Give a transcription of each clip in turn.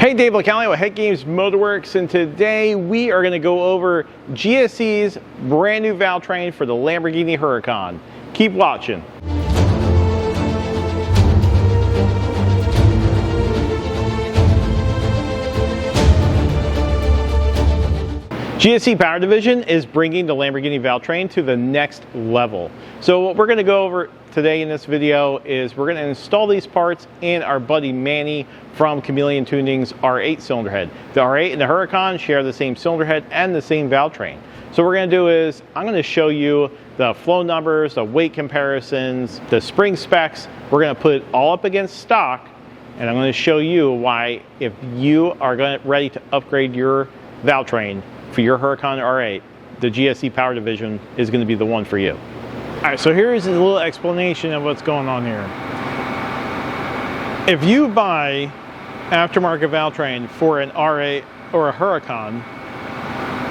Hey, Dave LeCali with HeadGames Motorworks, and today we are going to go over GSC's brand new Valvetrain for the Lamborghini Huracan. Keep watching. GSC Power Division is bringing the Lamborghini Valvetrain to the next level. So what we're going to go over today in this video is we're going to install these parts in our buddy Manny from Chameleon Tuning's R8 cylinder head. The R8 and the Huracan share the same cylinder head and the same Valvetrain. So what we're going to do is I'm going to show you the flow numbers, the weight comparisons, the spring specs. We're going to put it all up against stock, and I'm going to show you why, if you are ready to upgrade your Valvetrain for your Huracan R8, the GSC Power Division is going to be the one for you. All right, so here's a little explanation of what's going on here. If you buy aftermarket Valvetrain for an R8 or a Huracan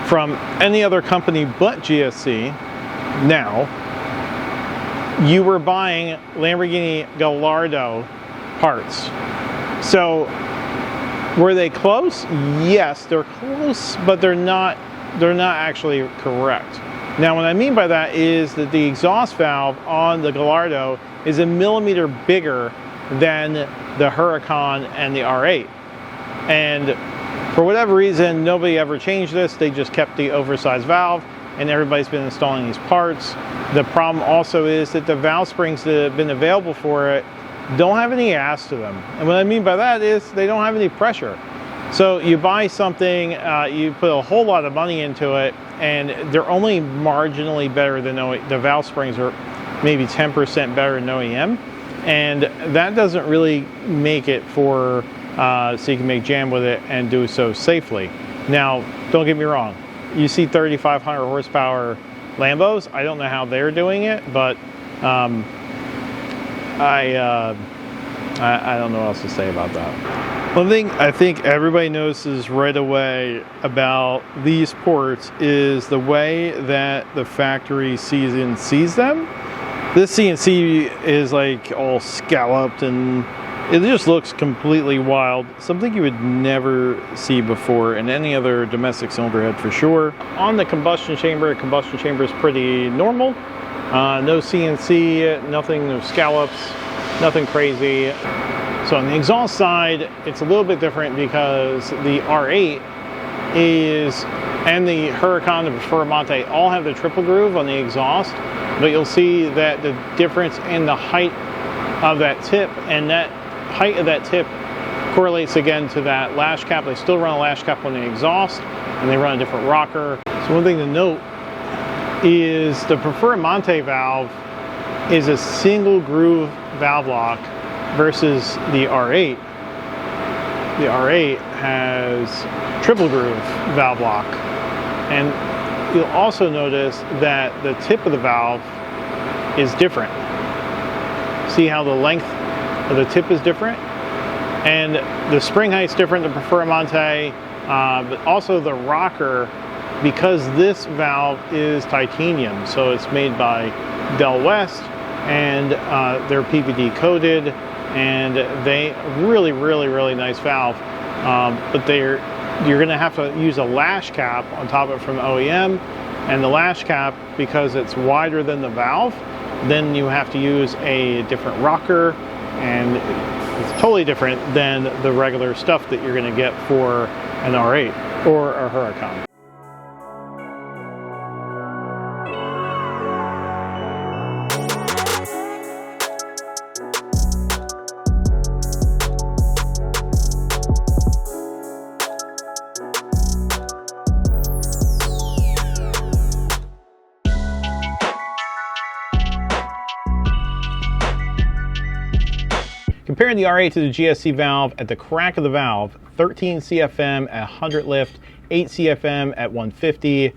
from any other company but GSC, now you were buying Lamborghini Gallardo parts. So were they close? Yes, they're close, but they're not actually correct. Now, what I mean by that is that the exhaust valve on the Gallardo is a millimeter bigger than the Huracan and the R8. And for whatever reason, nobody ever changed this. They just kept the oversized valve, and everybody's been installing these parts. The problem also is that the valve springs that have been available for it don't have any ass to them. And what I mean by that is they don't have any pressure. So you buy something, you put a whole lot of money into it, and they're only marginally better than the valve springs are maybe 10% better than OEM, and that doesn't really make it for so you can make jam with it and do so safely. Now, don't get me wrong, you see 3,500 horsepower Lambos. I don't know how they're doing it, but I don't know what else to say about that. One thing I think everybody notices right away about these ports is the way that the factory sees them. This CNC is like all scalloped, and it just looks completely wild. Something you would never see before in any other domestic cylinder head for sure. On the combustion chamber is pretty normal. No CNC, nothing, no scallops, nothing crazy. So on the exhaust side, it's a little bit different because the R8 and the Huracan, the Performante, all have the triple groove on the exhaust, but you'll see that the difference in the height of that tip, and that height of that tip correlates again to that lash cap. They still run a lash cap on the exhaust, and they run a different rocker. So one thing to note is the Performante valve is a single groove valve lock versus the R8. The R8 has triple groove valve lock. And you'll also notice that the tip of the valve is different. See how the length of the tip is different? And the spring height's different, the Performante, but also the rocker, because this valve is titanium, so it's made by Del West, and they're PVD coated, and they really nice valve, but you're going to have to use a lash cap on top of it from OEM, and the lash cap, because it's wider than the valve, then you have to use a different rocker, and it's totally different than the regular stuff that you're going to get for an R8 or a Huracan. Comparing the R8 to the GSC valve, at the crack of the valve, 13 CFM at 100 lift, 8 CFM at 150,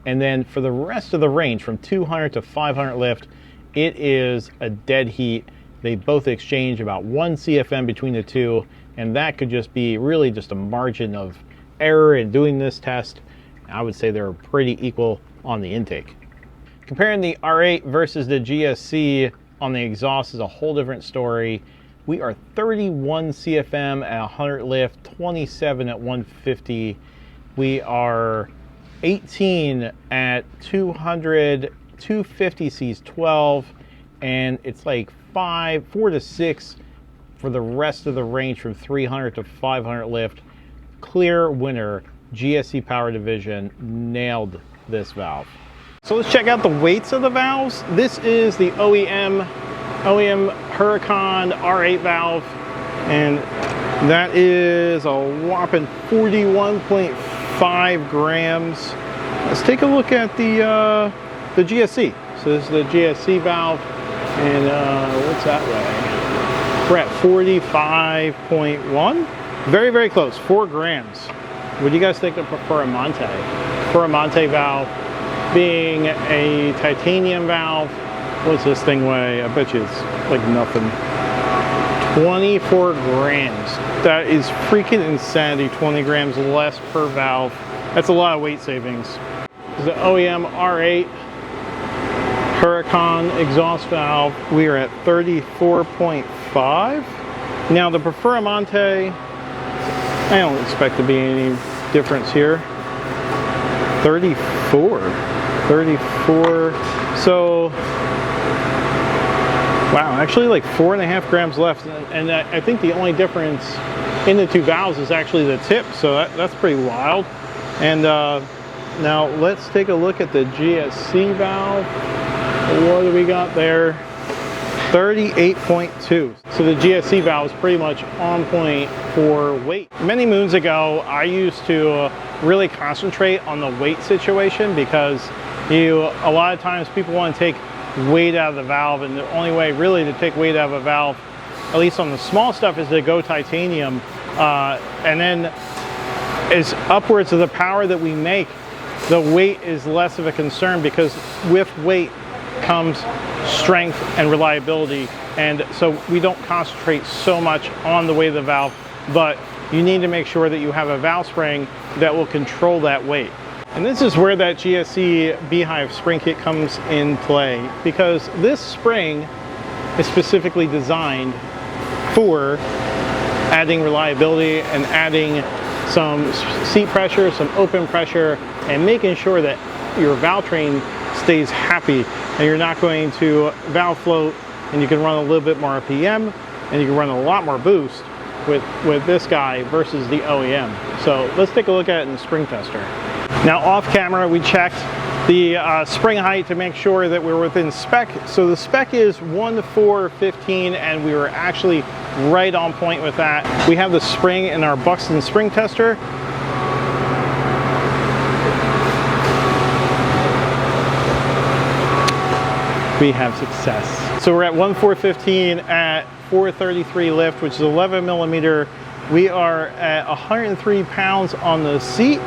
and then for the rest of the range, from 200 to 500 lift, it is a dead heat. They both exchange about 1 CFM between the two, and that could just be really just a margin of error in doing this test. I would say they're pretty equal on the intake. Comparing the R8 versus the GSC on the exhaust is a whole different story. We are 31 CFM at 100 lift, 27 at 150. We are 18 at 200, 250 Cs 12, and it's like 4 to 6 for the rest of the range from 300 to 500 lift. Clear winner, GSC Power Division nailed this valve. So let's check out the weights of the valves. This is the OEM Huracan R8 valve, and that is a whopping 41.5 grams. Let's take a look at the GSC. So this is the GSC valve, and what's that weigh? We're at 45.1. Very, very close, 4 grams. What do you guys think of Performante? Performante valve being a titanium valve. What's this thing weigh? I bet you it's like nothing. 24 grams. That is freaking insanity. 20 grams less per valve. That's a lot of weight savings. This is the OEM R8 Huracan exhaust valve. We are at 34.5. Now the Performante, I don't expect to be any difference here. 34. So, wow, actually like 4.5 grams left. And I think the only difference in the two valves is actually the tip. So that's pretty wild. And now let's take a look at the GSC valve. What do we got there? 38.2. So the GSC valve is pretty much on point for weight. Many moons ago, I used to really concentrate on the weight situation because a lot of times people want to take weight out of the valve, and the only way really to take weight out of a valve, at least on the small stuff, is to go titanium. And then as upwards of the power that we make, the weight is less of a concern, because with weight comes strength and reliability, and so we don't concentrate so much on the weight of the valve, but you need to make sure that you have a valve spring that will control that weight. And this is where that GSC Beehive spring kit comes in play, because this spring is specifically designed for adding reliability and adding some seat pressure, some open pressure, and making sure that your Valvetrain stays happy, and you're not going to valve float, and you can run a little bit more RPM, and you can run a lot more boost with this guy versus the OEM. So let's take a look at it in the spring tester. Now off camera, we checked the spring height to make sure that we were within spec. So the spec is 1.415, and we were actually right on point with that. We have the spring in our Buxton spring tester. We have success. So we're at 1.415 at 433 lift, which is 11 millimeter. We are at 103 pounds on the seat,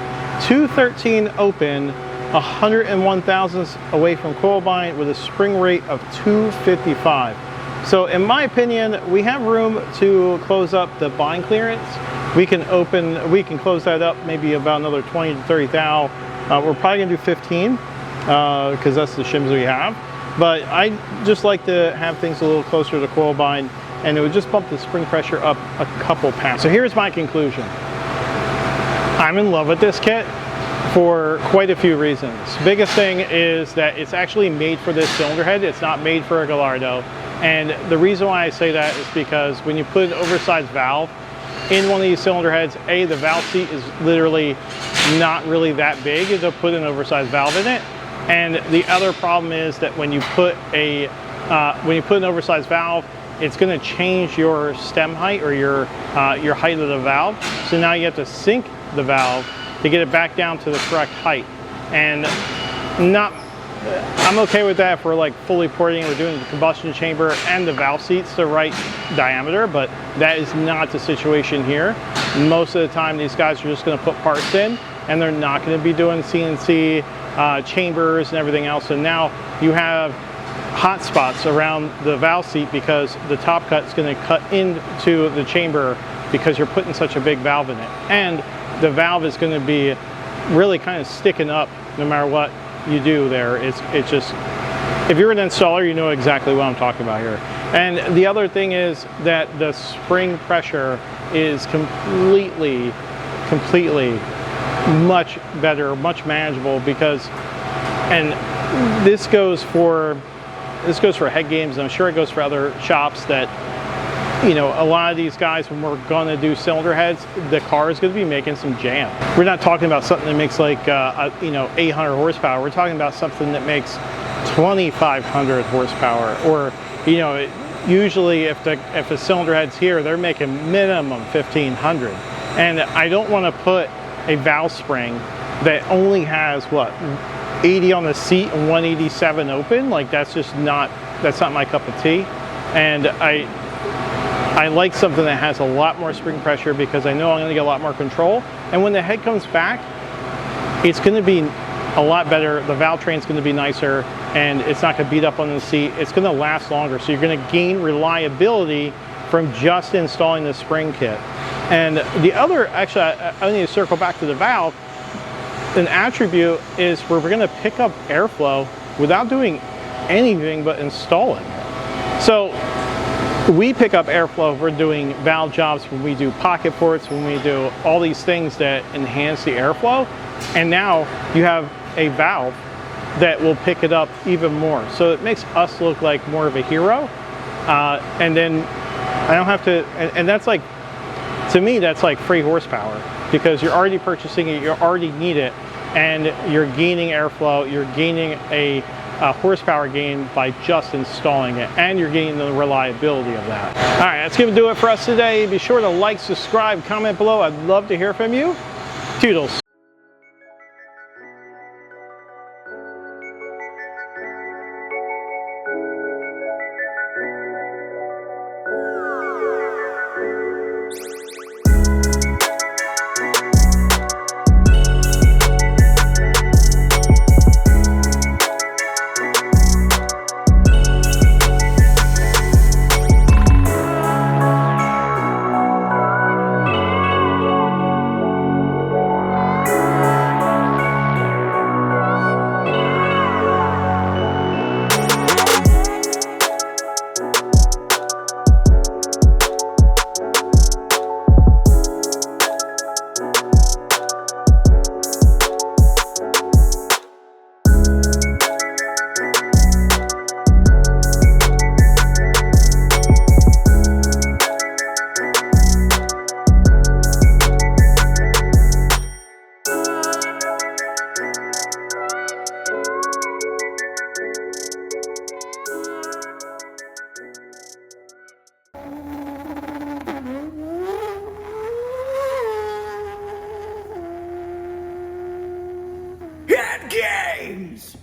213 open, 101 thousandths away from coil bind, with a spring rate of 255. So in my opinion, we have room to close up the bind clearance. We can close that up maybe about another 20 to 30 thou. We're probably gonna do 15 because that's the shims we have. But I just like to have things a little closer to coil bind, and it would just bump the spring pressure up a couple pounds. So here's my conclusion. I'm in love with this kit for quite a few reasons. Biggest thing is that it's actually made for this cylinder head. It's not made for a Gallardo. And the reason why I say that is because when you put an oversized valve in one of these cylinder heads, A, the valve seat is literally not really that big to put an oversized valve in it. And the other problem is that when you put an oversized valve, it's going to change your stem height, or your height of the valve. So now you have to sink the valve to get it back down to the correct height. And I'm okay with that if we're like fully porting, we're doing the combustion chamber and the valve seats the right diameter, but that is not the situation here. Most of the time these guys are just going to put parts in, and they're not going to be doing CNC chambers and everything else. And now you have hot spots around the valve seat because the top cut is going to cut into the chamber because you're putting such a big valve in it. And the valve is going to be really kind of sticking up no matter what you do there. It's just, if you're an installer, you know exactly what I'm talking about here. And the other thing is that the spring pressure is completely much better, much manageable, because, and this goes for HeadGames, and I'm sure it goes for other shops, that, you know, a lot of these guys, when we're going to do cylinder heads, the car is going to be making some jam. We're not talking about something that makes like, you know, 800 horsepower. We're talking about something that makes 2,500 horsepower, or, you know, usually if a cylinder head's here, they're making minimum 1,500. And I don't want to put a valve spring that only has, what, 80 on the seat and 187 open. Like, that's not my cup of tea. And I like something that has a lot more spring pressure, because I know I'm going to get a lot more control. And when the head comes back, it's going to be a lot better. The Valvetrain is going to be nicer, and it's not going to beat up on the seat. It's going to last longer. So you're going to gain reliability from just installing the spring kit. And the other, actually, I need to circle back to the valve. An attribute is where we're going to pick up airflow without doing anything but installing. So we pick up airflow. We're doing valve jobs, when we do pocket ports, when we do all these things that enhance the airflow. And now you have a valve that will pick it up even more. So it makes us look like more of a hero. And then I don't have to, and that's like, to me, that's like free horsepower, because you're already purchasing it, you already need it, and you're gaining airflow, you're gaining a horsepower gain by just installing it, and you're gaining the reliability of that. All right, that's going to do it for us today. Be sure to like, subscribe, comment below. I'd love to hear from you. Toodles. HeadGames!